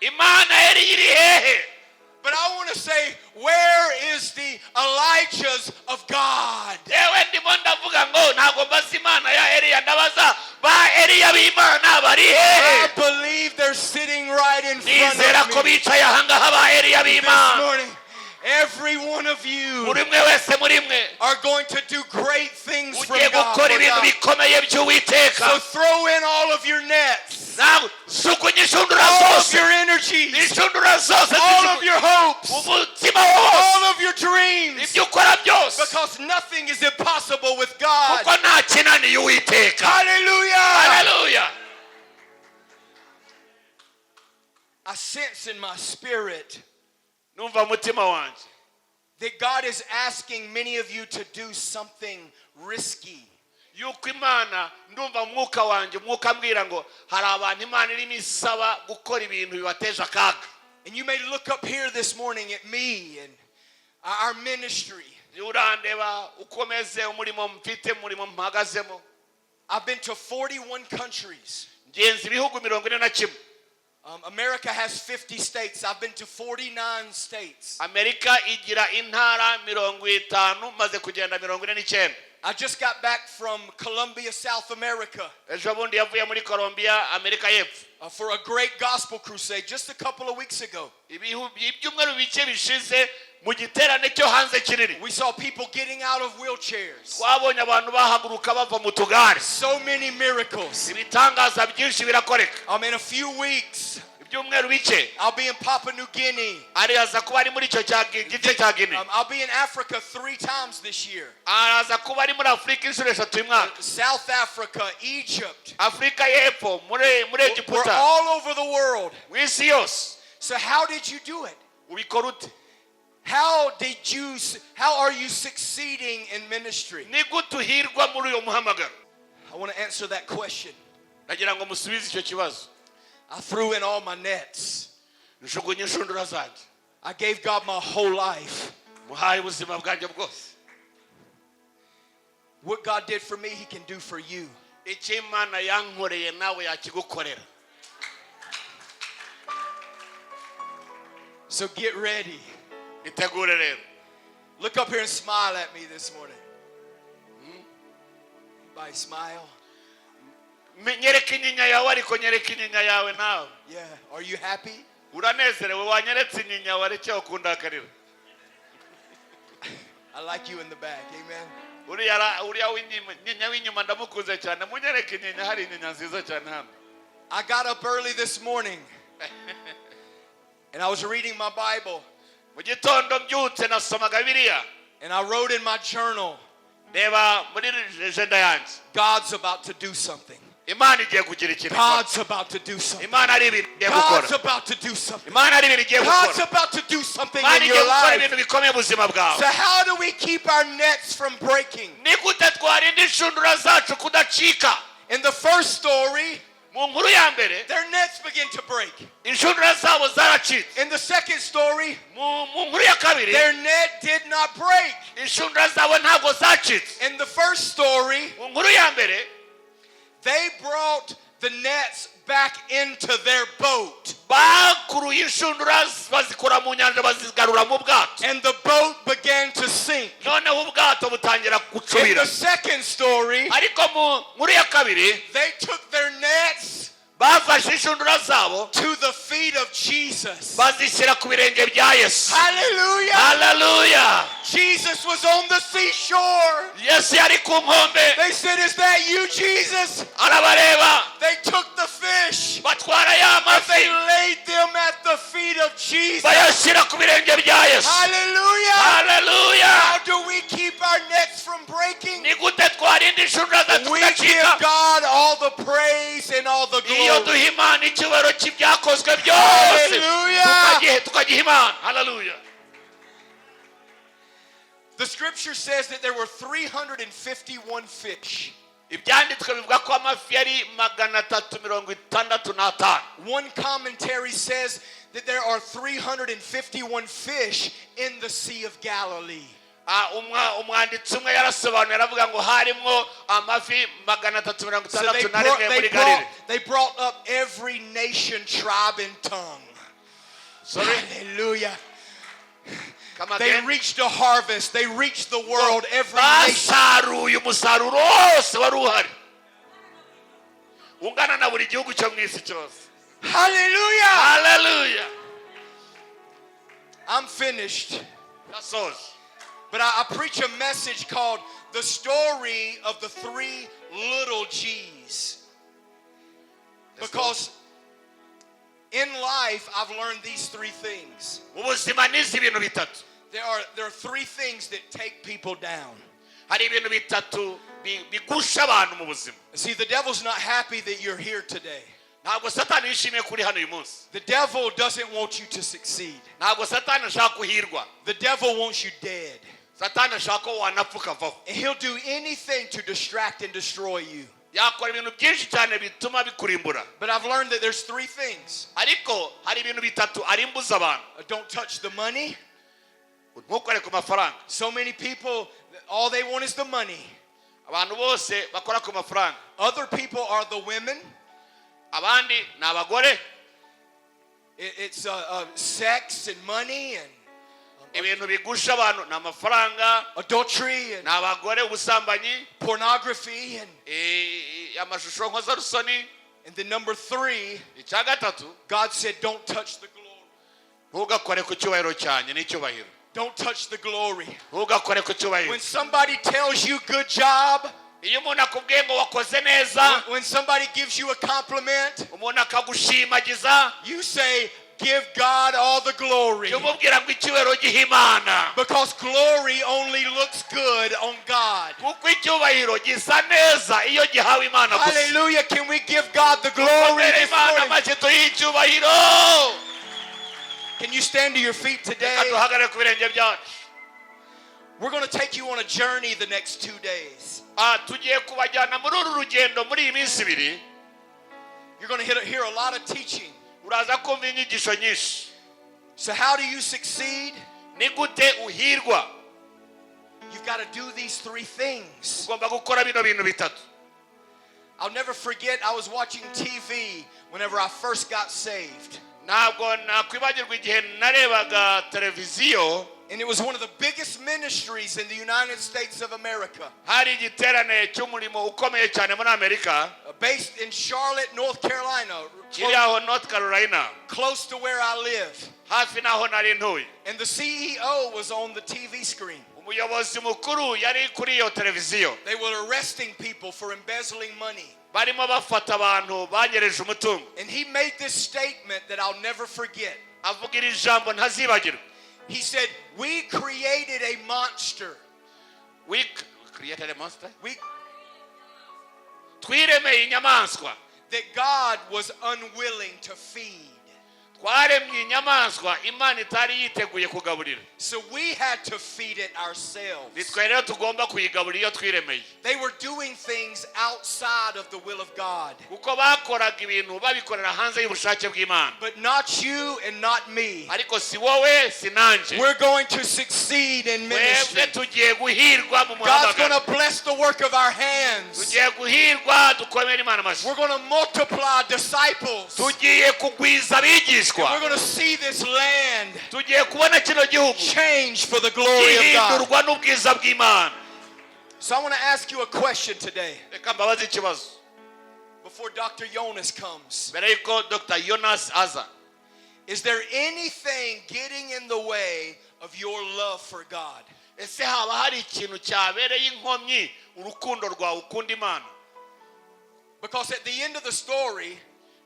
Imana yari iri hehe. But I want to say, where is the Elijahs of God? yewe ndimo ndavuga ngo ntabwo mbaza Imana ya Eliya ndabaza ba Eliya b'Imana bari hehe. I believe they're sitting right in front nizera ko of me bicaye ahangaha ba Eliya this b'Imana. morning. Every one of you buri mwe wese muri mwe are going to do great things from ugiye God. gukora ibintu bikomeye by'Uwiteka. So throw in all of your nets, nawe sukunya inshundura all of zose. your energies, inshundura zose. all of your hopes, umutima wose. all of your dreams, ibyo ukora byose. because nothing is impossible with God. kuko nta kinaniye Uwiteka. Hallelujah. Hallelujah. I sense in my spirit numva umutima wanje that God is asking many of you to do something risky. yuko Imana ndumva umwuka wanje umwuka ambwira ngo hari abantu Imana irimo isaba gukora ibintu bibateje akaga. And you may look up here this morning at me and our ministry. urandeba ukomeze umurimo mfite umurimo mpagazemo. I've been to 41 countries. ngenzi ibihugu 41. America has 50 states. I've been to 49 states. Amerika igira intara 50 maze kugenda 49. I just got back from Colombia, South America, ejo bundi yavuye muri Colombia, Amerika y'Epfo, for a great gospel crusade just a couple of weeks ago. ibyumweru bike bishize mu giterane cyo hanze kinini. We saw people getting out of wheelchairs. twabonye abantu bahaguruka bava mu tugare. So many miracles. ibitangaza byinshi birakoreka. In a few weeks, ibyumweru bike I'll be in Papua New Guinea. araza kuba ari muri icyo gice cya Guinea. I'll be in Africa 3 times this year. araza kuba ari muri Afurika inshuro 3 uyu mwaka. South Africa, Egypt. Afurika y'Epfo, muri We're Egiputa, all over the world. mu isi yose. So how did you do it? ubikora ute? How are you succeeding in ministry? ni gute uhirwa muri uyo muhamagaro? I want to answer that question. nagira ngo musubize icyo kibazo. I threw in all my nets. njugunye inshundura zanjye. I gave God my whole life. muhaye ubuzima bwanjye bwose. What God did for me, He can do for you. icyo Imana yankoreye nawe yakigukorera. So get ready. itegure rero. Look up here and smile at me this morning. Everybody smile. nyereka inyinya yawe ariko nyereka inyinya yawe nawe. Yeah. Are you happy? uranezerewe wanyeretse inyinya yawe aricyo ukundakarira. I like you in the back. Amen. uriya w'inyinya w'inyuma ndamukunze cyane. munyereka inyinya, hari inyinya nziza cyane hano. I got up early this morning and I was reading my Bible mu gitondo mbyutse nasomaga Bibiliya. and I wrote in my journal, reba muri agenda yanjye. God's about to do something. imana igiye kugira ikintu. God's about to do something. imana ari ibintu igiye God's gukora. about to do something. imana ari ibintu igiye God's gukora. about to do something imana in igiye your gukora life. ibintu bikomeye mu buzima bwawe. So how do we keep our nets from breaking? ni gute twarinda inshundura zacu kudacika? In the first story, mu nkuru ya mbere their nets begin to break. inshundura zabo zaracitse. In the second story, mu nkuru ya kabiri their net did not break. inshundura zabo ntabwo zacitse. In the first story, mu nkuru ya mbere they brought the nets back into their boat. bakuruye inshundura bazikura mu nyanja bazigarura mu bwato. And the boat began to sink. noneho ubwato butangira In gucubira. the second story, ariko mu nkuru ya kabiri they took their nets bafashe inshundura zabo to the feet of Jesus. bazishyira ku birenge bya yesu. Hallelujah! haleluya. Jesus was on the seashore. yesu yari ku nkombe They said, "Is that you, Jesus?" arabareba They took the fish batwara ya and they mafi laid them at the feet of Jesus. bayashyira ku birenge bya yesu. Hallelujah! haleluya. How do we keep our nets from breaking? ni gute twarinda inshundura zacu We give kudacika? God all the praise and all the iyo glory. duha imana icyubahiro cy'ibyakozwe byose Hallelujah! tukagiha imana. haleluya. The scripture says that there were 351 fish. ibyanditswe bivuga ko amafi yari 365. One commentary says that there are 351 fish in the Sea of Galilee. umwanditsi umwe yarasobanuye aravuga ngo harimo amafi So 361 muri galile. they brought up every nation, tribe, and tongue. Sorry? Hallelujah. Come They again. reached a harvest. They reached the world, every nation. basaruye umusaruro wose wari uhari ungana na buri gihugu cyo mu isi cyose. Hallelujah. haleluya. I'm finished. gasoje. But I preach a message called The Story of the Three Little G's. Because in life, I've learned these three things. mu buzima n'izi ibintu bitatu. There are three things that take people down. hari ibintu bitatu bigusha abantu mu buzima. See, the devil's not happy that you're here today. ntabwo satani yishimiye kuri hano uyu munsi. The devil doesn't want you to succeed. ntabwo satani ashaka kuhirwa. The devil wants you dead. satani ashaka ko wanapfa ukavaho. And he'll do anything to distract and destroy you. yakora ibintu byinshi cyane bituma bikurimbura. But I've learned that there's three things. ariko hari ibintu bitatu arimbuza abantu. Don't touch the money. ntukore ku mafaranga. So many people, all they want is the money. abantu bose bakora ku mafaranga. Other people are the women. abandi ni abagore. It's sex and money and ibintu bigusha abantu ni amafaranga, adultery and ni abagore, ubusambanyi, pornography and amashusho nkozarusoni. then number three, icya gatatu God said, don't touch the glory. ntugakore ku cyubahiro cyanjye n'icyubahiro. Don't touch the glory. ntugakore ku cyubahiro. When somebody tells you good job, iyo umuntu akubwiye ngo wakoze neza, when somebody gives you a compliment, umuntu akagushimagiza, you say, give God all the glory. jya umubwira ngo icyubahiro giha imana. Because glory only looks good on God. kuko icyubahiro gisa neza iyo gihawe imana gusa. Hallelujah. Can we give God the glory Dukomere this imana morning? amashyi tuyihe icyubahiro. Can you stand to your feet today? Reka duhagarare ku birenge byacu. We're going to take you on a journey the next 2 days. tugiye kubajyana muri uru rugendo muri iyi minsi ibiri. You're going to hear a lot of teaching. uraza kumva inyigisho nyinshi. So how do you succeed? ni gute uhirwa? You've got to do these three things. ugomba gukora bino bintu bitatu. I'll never forget, I was watching TV whenever I first got saved. ntabwo nakwibagirwa igihe narebaga televiziyo. And it was one of the biggest ministries in the United States of America. hari igiterane cy'umurimo ukomeye cyane muri Amerika. Based in Charlotte, North Carolina. kiri aho North Carolina. Close to where I live. hafi n'aho nari ntuye. And the CEO was on the TV screen. umuyobozi mukuru yari kuri iyo televiziyo. They were arresting people for embezzling money. barimo bafata abantu banyereje umutungo. And he made this statement that I'll never forget. avuga iri jambo ntazibagirwa. He said, we created a monster. we created a monster. twiremeye inyamaswa that God was unwilling to feed. twaremye inyamaswa Imana itari yiteguye kugaburira. So we had to feed it ourselves. nitwe rero tugomba kuyigaburira iyo twiremeye. They were doing things outside of the will of God. kuko bakoraga ibintu babikorera hanze y'ubushake bw'Imana. But not you and not me. ariko si wowe si nanje. We're going to succeed in ministry. twebwe tugiye guhirwa mu God's going muhamagaro. to bless the work of our hands. tugiye guhirwa dukomere Imana amashyi. We're going to multiply disciples. tugiye kugwiza abigishwa. We're going to see this land tugiye kubona kino gihugu change for the glory of God. gihindurwa n'ubwiza bw'Imana. So I want to ask you a question today reka mbabaze ikibazo before Dr. Jonas comes. mbere yuko Dr. Jonas aza. Is there anything getting in the way of your love for God? ese haba hari ikintu cyabereye inkomyi urukundo rwawe ukunda Imana? Because at the end of the story,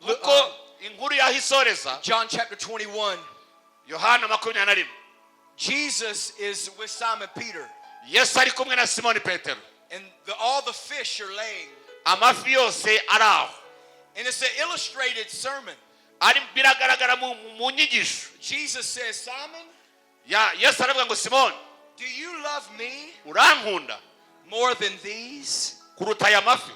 kuko inkuru yahisoreza John chapter 21, Yohana 21, Jesus is with Simon Peter, Yesu ari kumwe na Simoni Petero. and all the fish are laying. amafi yose ari aho. And it's an illustrated sermon. ari biragaragara mu nyigisho. Jesus says, Simon, Yesu aravuga ngo Simoni, do you love me urankunda more than these? kuruta aya mafi?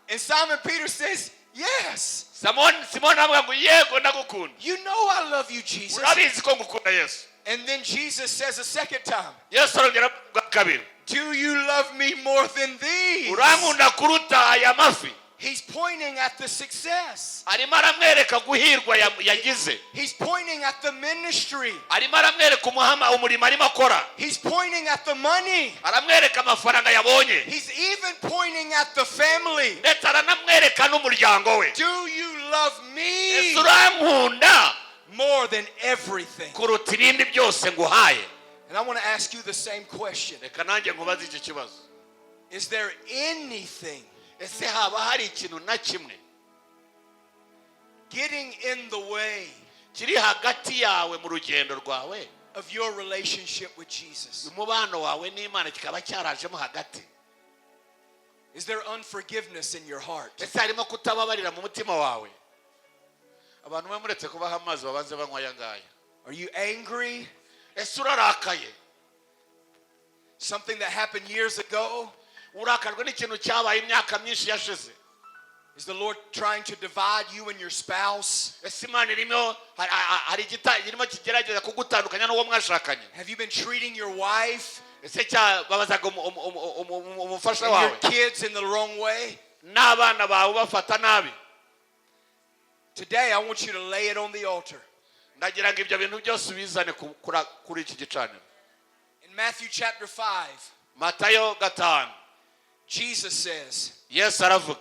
And Simon Peter says, yes. Simoni aravuga ngo yego ndagukunda. You know I love you, Jesus. urabizi ko ngukunda Yesu. And then Jesus says a second time, Yesu arongera bwa kabiri, do you love me more than these? urankunda kuruta aya mafi? He's pointing at the success. arimo aramwereka guhirwa yagize. He's pointing at the ministry. arimo aramwereka umurimo arimo akora. He's pointing at the money. aramwereka amafaranga yabonye. He's even pointing at the family. ndetse aranamwereka n'umuryango we. Do you love me Yesu urankunda more than everything? kuruta ibindi byose nguhaye. And I want to ask you the same question. reka nanjye nkubaze iki kibazo. Is there anything ese haba hari ikintu na kimwe getting in the way kiri hagati yawe mu rugendo rwawe of your relationship with Jesus? umubano wawe n'Imana kikaba cyarajemo hagati? Is there unforgiveness in your heart? ese harimo kutababarira mu mutima wawe? abantu bamuretse kubaha amazi babanze banywa aya ngaya. Are you angry? ese urarakaye? Something that happened years ago? urakajwe n'ikintu cyabaye imyaka myinshi yashize? Is the Lord trying to divide you and your spouse? ese Imana hari irimo kigerageza kugutandukanya n'uwo mwashakanye? Have you been treating your wife ese babazaga umufasha and wawe your kids in the wrong way? n'abana bawe bafata nabi? Today I want you to lay it on the altar. ndagira ngo ibyo bintu byose ubizane kuri iki gicaniro. In Matthew chapter 5, Matayo 5, Jesus says, Yesu aravuga,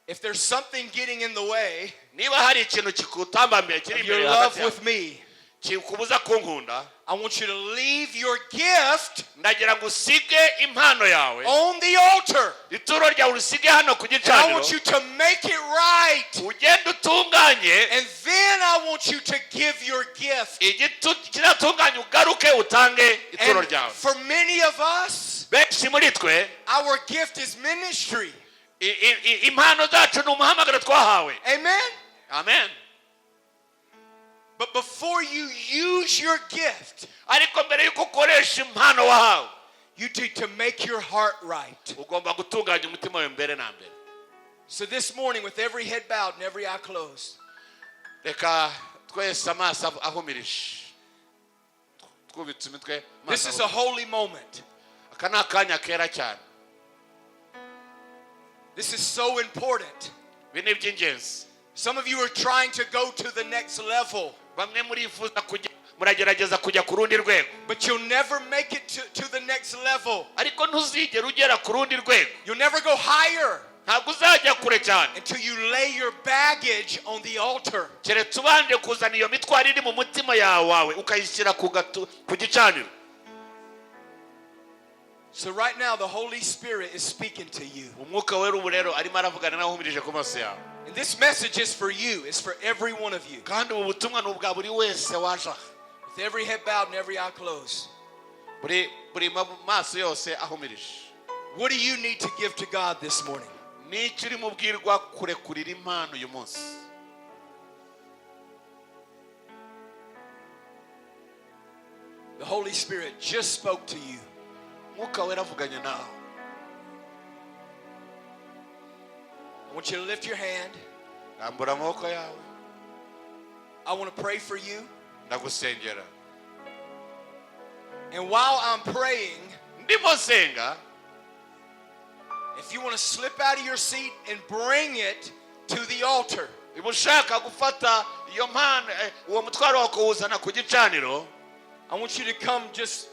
if there's something getting in the way niba hari ikintu kikutambamiye kiri of your imbere love hagati with me, kikubuza kunkunda, I want you to leave your gift ndagira ngo usige impano yawe, on the altar. ituro ryawe usige hano ku And I gicaniro, want you to make it right. ugende utunganye, And then I want you to give your gift. kiratunganye ugaruke utange ituro And ryawe. for many of us, benshi muri twe our gift is ministry. impano zacu ni umuhamagaro twahawe. Amen? Amen. But before you use your gift, ariko mbere yuko ukoresha impano wahawe, you need to make your heart right. ugomba gutunganya umutima wawe mbere na mbere. So this morning, with every head bowed and every eye closed, reka twese amaso ahumirije, twubitse imitwe. this is a holy moment. aka ni akanya kera cyane. This is so important. ibi ni iby'ingenzi. Some of you are trying to go to the next level, bamwe murifuza muragerageza kujya ku rundi rwego, but you'll never make it to the next level. ariko ntuzigera ugera ku rundi rwego. You'll never go higher ntabwo uzajya kure cyane until you lay your baggage on the altar. keretse ubanje kuzana iyo mitwaro iri mu mutima yawe ukayishyira ku gicaniro. So right now the Holy Spirit is speaking to you. umwuka wera ubu rero arimo aravugana nawe uhumirije ku maso yawe. And this message is for you. It's for every one of you. kandi ubu butumwa ni ubwa buri wese waje aha, With every head bowed and every eye closed. buri maso yose ahumirije. What do you need to give to God this morning? n'icyo uri mubwirwa kurekurira impano uyu munsi. The Holy Spirit just spoke to you. Mwuka wera avuganye nawe. I want you to lift your hand. Rambura amaboko yawe. I want to pray for you. Ndagusengera. And while I'm praying, ndimo senga, if you want to slip out of your seat and bring it to the altar, ushaka gufata iyo mpano uwo mutwaro wo kuwuzana ku gicaniro, I want you to come just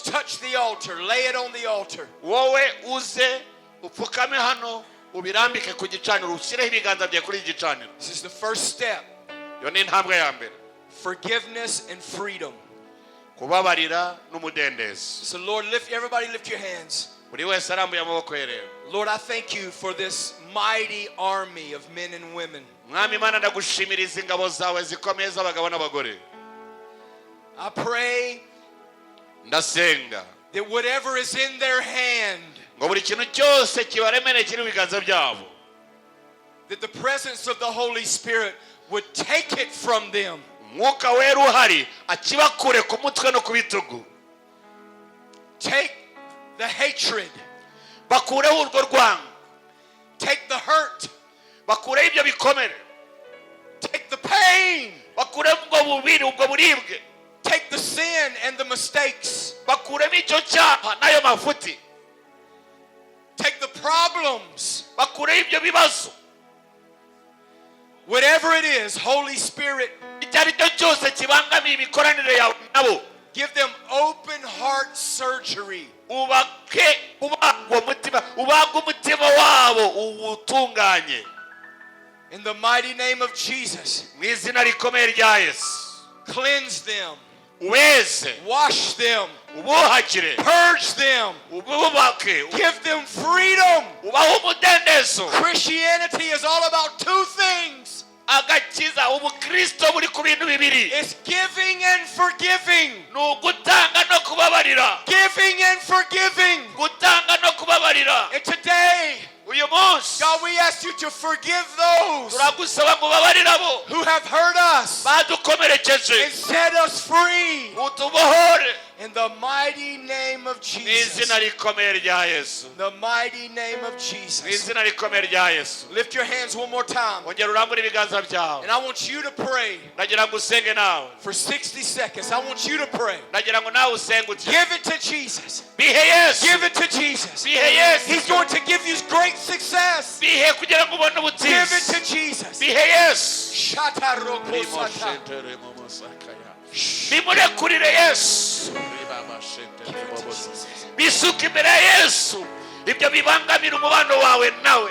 touch the altar, lay it on the altar. wowe uze upfukame hano ubirambike ku gicaniro, ushyireho ibiganza byawe kuri gicaniro. This is the first step. Yo ni intambwe ya mbere. Forgiveness and freedom. Kubabarira n'umudendezo. So Lord, everybody lift your hands. Buri wese arambuye amaboko ye rero. Lord, I thank you for this mighty army of men and women. Mwami Mana, ndagushimira izi ngabo zawe zikomeye z'abagabo n'abagore. I pray ndasenga that whatever is in their hand, ngo buri kintu cyose kibaremere kiri mu biganza byabo, that the presence of the Holy Spirit would take it from them. Mwuka wera uhari akibakure ku mutwe no ku bitugu. Take the hatred, bakureho urwo rwango, take the hurt, bakureho ibyo bikomere, take the pain, bakureho ubwo bubiri, ubwo buribwe, take the sin and the mistakes, bakureho icyo cyaha n'ayo mafuti, take the problems, bakureho ibyo bibazo. whatever it is, Holy Spirit, icyo ari cyo cyose kibangamiye imikoranire yawe nabo, give them open heart surgery. ubage ubagwa umutima, ubaga umutima wabo uwutunganye. In the mighty name of Jesus, mu izina rikomeye rya Yesu, cleanse them, weze, wash them, ubuhakire, purge them, ububake, give them freedom. ubaho umudendezo. Christianity is all about two things. Agakiza, ubukristo buri ku bintu bibiri, It's giving and forgiving. ni ugutanga no kubabarira. Giving and forgiving. Gutanga no kubabarira. And today, uyu munsi God, we ask you to forgive those turagusaba ngo ubabarire abo who have hurt us badukomerekeje, and set us free. utubohore In the mighty name of mu Jesus. izina rikomeye rya Yesu, The mighty name of mu Jesus. izina rikomeye rya Yesu. Lift your hands one more time. ongera urambure ibiganza byawe. And I want you to pray ndagira ngo usenge nawe, for 60 seconds. I want you to pray. ndagira ngo nawe usenge utya. Give it to Jesus. bihe Yesu, Give it to Jesus. bihe Yesu, He's going to give you great success. bihe kugira ngo ubone Give it ubutsinzi. to Jesus. bihe Yesu, Shatarokosata. bimurekurire Yesu, bisuke imbere ya Yesu ibyo bibangamira umubano wawe nawe.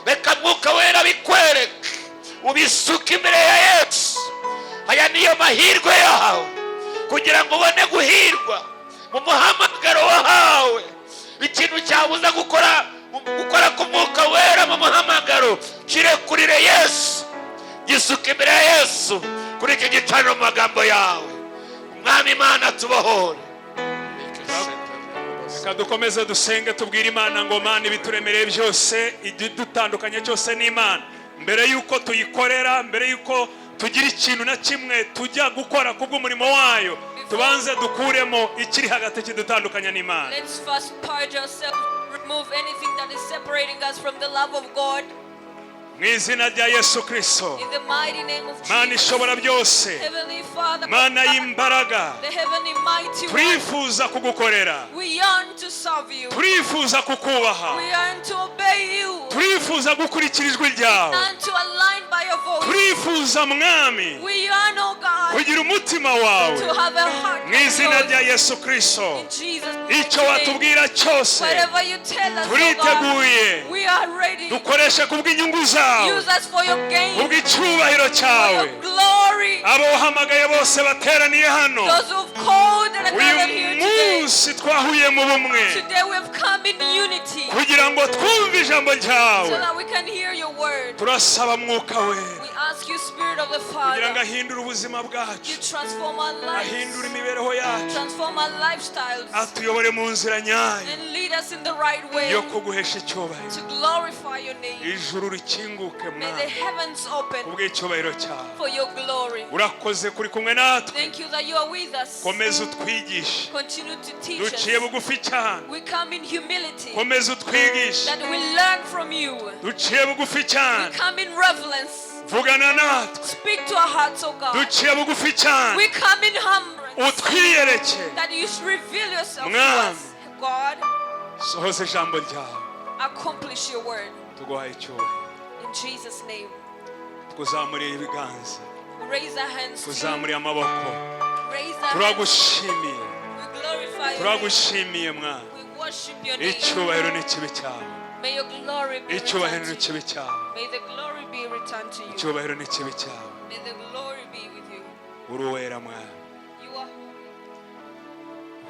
Reka Mwuka wera bikwereke, ubisuke imbere ya Yesu. Aya niyo mahirwe yawe kugira ngo ubone guhirwa mu muhamagaro wahawe. Ikintu cyabuza gukora ku Mwuka wera mu muhamagaro, kirekurire Yesu, gisuke imbere ya Yesu kuri iki gicaniro mu magambo yawe. Mwami Imana tubohore. Reka dukomeze dusenge tubwire Imana ngo Mana ibituremereye byose, idutandukanye cyose n'Imana, mbere yuko tuyikorera, mbere yuko tugira ikintu na kimwe tujya gukora kubw'umurimo wayo, tubanze dukuremo ikiri hagati kidutandukanya n'Imana. Let's first purge ourselves, remove anything that is separating us from the love of God. Mu izina rya Yesu Kristo, In the mighty name of Mana Jesus, ishobora byose, Heavenly Father, Mana y'imbaraga, the Heavenly Mighty One, turifuza kugukorera, we yearn to serve you. turifuza kukubaha, We yearn to obey you turifuza gukurikira ijwi ryawe, and to align by your voice. turifuza Mwami We yearn, oh God, kugira umutima wawe. to have a heart Mu like izina yours. rya Yesu Kristo, In Jesus' icyo name, watubwira cyose whatever you tell us, oh turiteguye, God, we are ready. dukoreshe kubw'inyungu zawe, Use us for your gain, for kubw'icyubahiro cyawe. your glory. Abo wahamagaye bose bateraniye hano, Those who've called and are uyu gathered here today. munsi twahuye mu bumwe Today we have come in unity kugira ngo twumve ijambo so ryawe. that we can hear your word. Turasaba Mwuka we, We ask you, Spirit of the kugira ngo Father. ahindure ubuzima You bwacu, transform our ahindure lives, imibereho yacu, transform our lifestyles, atuyobore mu nzira nyayo and lead us in the right way yo kuguhesha icyubahiro. to glorify your name. Ijuru rikinguke May mwana the heavens open kubw'icyubahiro cyawe. for your glory. Urakoze kuri kumwe natwe, Thank you that you are with us. komeza utwigishe, Continue to teach duciye us. bugufi cyane, We come in humility komeza utwigishe, that we learn from you. duciye bugufi We cyane, come in reverence. vugana natwe, Speak to our hearts, oh God. duciye bugufi cyane, We come in humility utwiyereke, that you should reveal yourself to Mwami. us. God, sohoza ijambo ryawe, accomplish your word. tuguhaye icyubahiro. In Jesus' name. Twuzamuriye ibiganza, Raise our hands to you. tuzamuriye amaboko, Raise our hands. turagushimiye, We glorify your name. turagushimiye mwana. We worship your name. Icyubahiro ni kibi cyawe, May your glory be icyubahiro ni returned to you. kibi cyawe, May the glory be returned to you. icyubahiro ni kibi cyawe. May the glory be with you. Uri uwera mwana,